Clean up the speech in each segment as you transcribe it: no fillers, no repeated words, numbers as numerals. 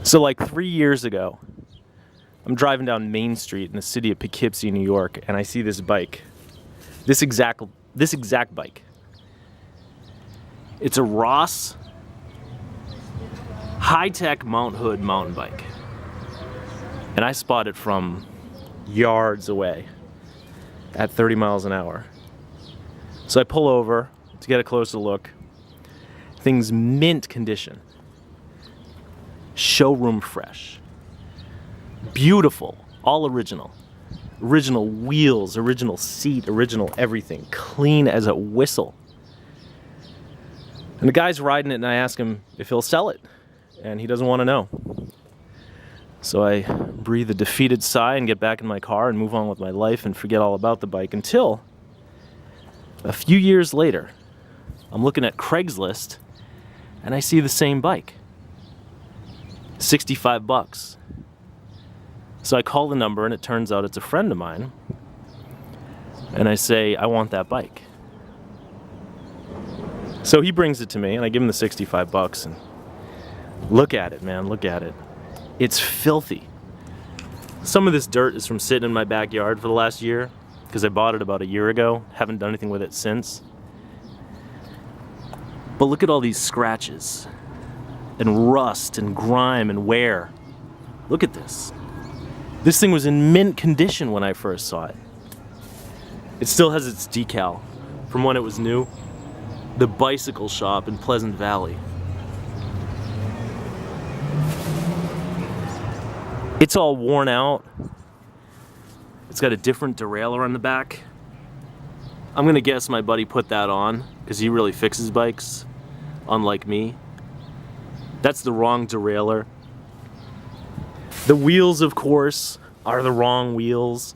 So like 3 years ago, I'm driving down Main Street in the city of Poughkeepsie, New York, and I see this bike. This exact bike. It's a Ross high-tech Mount Hood mountain bike. And I spot it from yards away at 30 miles an hour. So I pull over to get a closer look. Thing's mint condition. Showroom fresh. Beautiful. All original. Original wheels, original seat, original everything. Clean as a whistle. And the guy's riding it, and I ask him if he'll sell it. And he doesn't want to know. So I breathe a defeated sigh and get back in my car and move on with my life and forget all about the bike until a few years later, I'm looking at Craigslist and I see the same bike. 65 bucks. So I call the number and it turns out it's a friend of mine. And I say, I want that bike. So he brings it to me and I give him the 65 bucks and look at it, man, look at it. It's filthy. Some of this dirt is from sitting in my backyard for the last year because I bought it about a year ago. Haven't done anything with it since. But look at all these scratches and rust and grime and wear. Look at this. This thing was in mint condition when I first saw it. It still has its decal from when it was new. The bicycle shop in Pleasant Valley. It's all worn out. It's got a different derailleur on the back. I'm gonna guess my buddy put that on because he really fixes bikes, unlike me. That's the wrong derailleur. The wheels, of course, are the wrong wheels.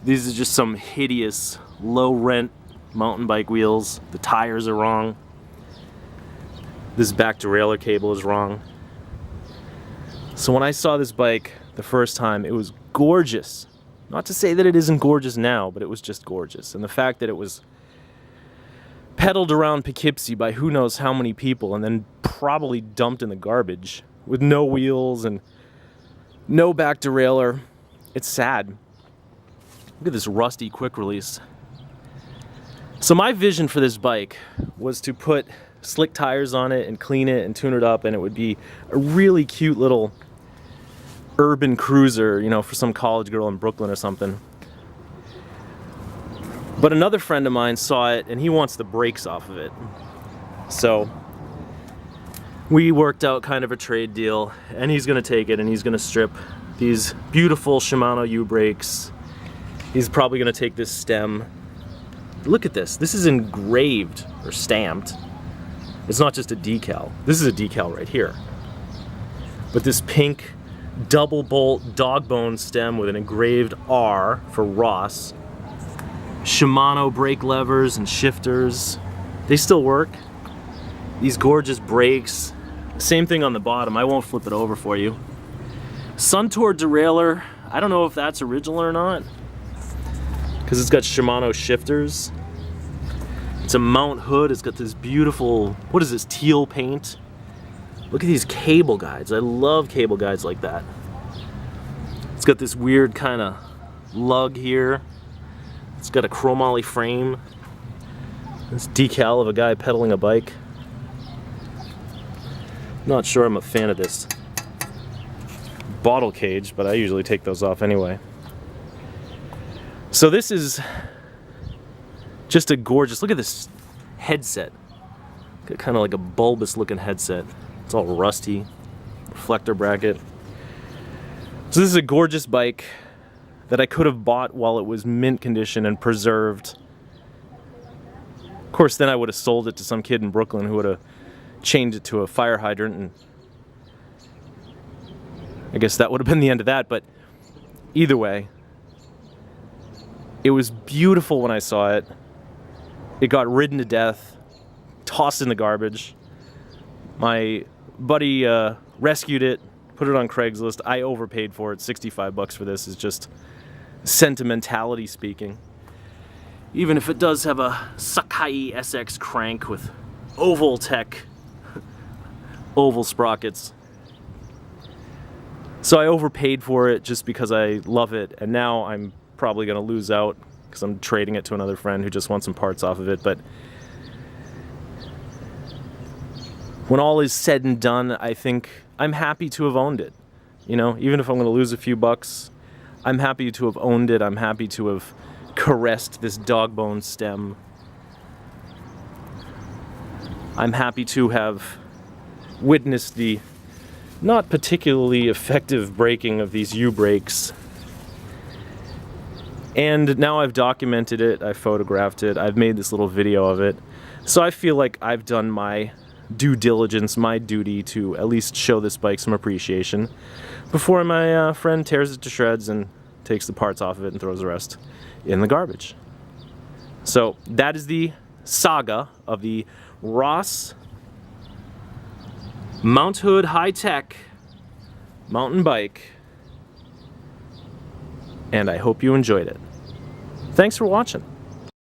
These are just some hideous, low-rent mountain bike wheels. The tires are wrong. This back derailleur cable is wrong. So when I saw this bike the first time, it was gorgeous. Not to say that it isn't gorgeous now, but it was just gorgeous. And the fact that it was pedaled around Poughkeepsie by who knows how many people and then probably dumped in the garbage with no wheels and no back derailleur, it's sad. Look at this rusty quick release. So my vision for this bike was to put slick tires on it and clean it and tune it up, and it would be a really cute little urban cruiser, you know, for some college girl in Brooklyn or something. But another friend of mine saw it and he wants the brakes off of it. So we worked out kind of a trade deal, and he's gonna take it and he's gonna strip these beautiful Shimano U-brakes. He's probably gonna take this stem. Look at this. This is engraved or stamped. It's not just a decal. This is a decal right here. But this pink double bolt dog bone stem with an engraved R for Ross. Shimano brake levers and shifters. They still work. These gorgeous brakes. Same thing on the bottom. I won't flip it over for you. Suntour derailleur. I don't know if that's original or not, because it's got Shimano shifters. It's a Mount Hood. It's got this beautiful, what is this, teal paint? Look at these cable guides. I love cable guides like that. It's got this weird kind of lug here. It's got a chromoly frame. This decal of a guy pedaling a bike. Not sure I'm a fan of this bottle cage, but I usually take those off anyway. So this is just a gorgeous, look at this headset. Got kind of like a bulbous looking headset. It's all rusty, reflector bracket. So this is a gorgeous bike that I could have bought while it was mint condition and preserved. Of course, then I would have sold it to some kid in Brooklyn who would have chained it to a fire hydrant, and I guess that would have been the end of that. But either way, it was beautiful when I saw it. It got ridden to death, tossed in the garbage. My buddy rescued it, put it on Craigslist. I overpaid for it. 65 bucks for this is just sentimentality speaking. Even if it does have a Sakai SX crank with oval tech, oval sprockets. So I overpaid for it just because I love it, and now I'm probably going to lose out because I'm trading it to another friend who just wants some parts off of it. But when all is said and done, I think I'm happy to have owned it. You know, even if I'm going to lose a few bucks, I'm happy to have owned it. I'm happy to have caressed this dog bone stem. I'm happy to have witnessed the not particularly effective braking of these U-brakes. And now I've documented it, I've photographed it, I've made this little video of it. So I feel like I've done my due diligence, my duty to at least show this bike some appreciation before my friend tears it to shreds and takes the parts off of it and throws the rest in the garbage. So that is the saga of the Ross Mount Hood high-tech mountain bike, and I hope you enjoyed it. Thanks for watching.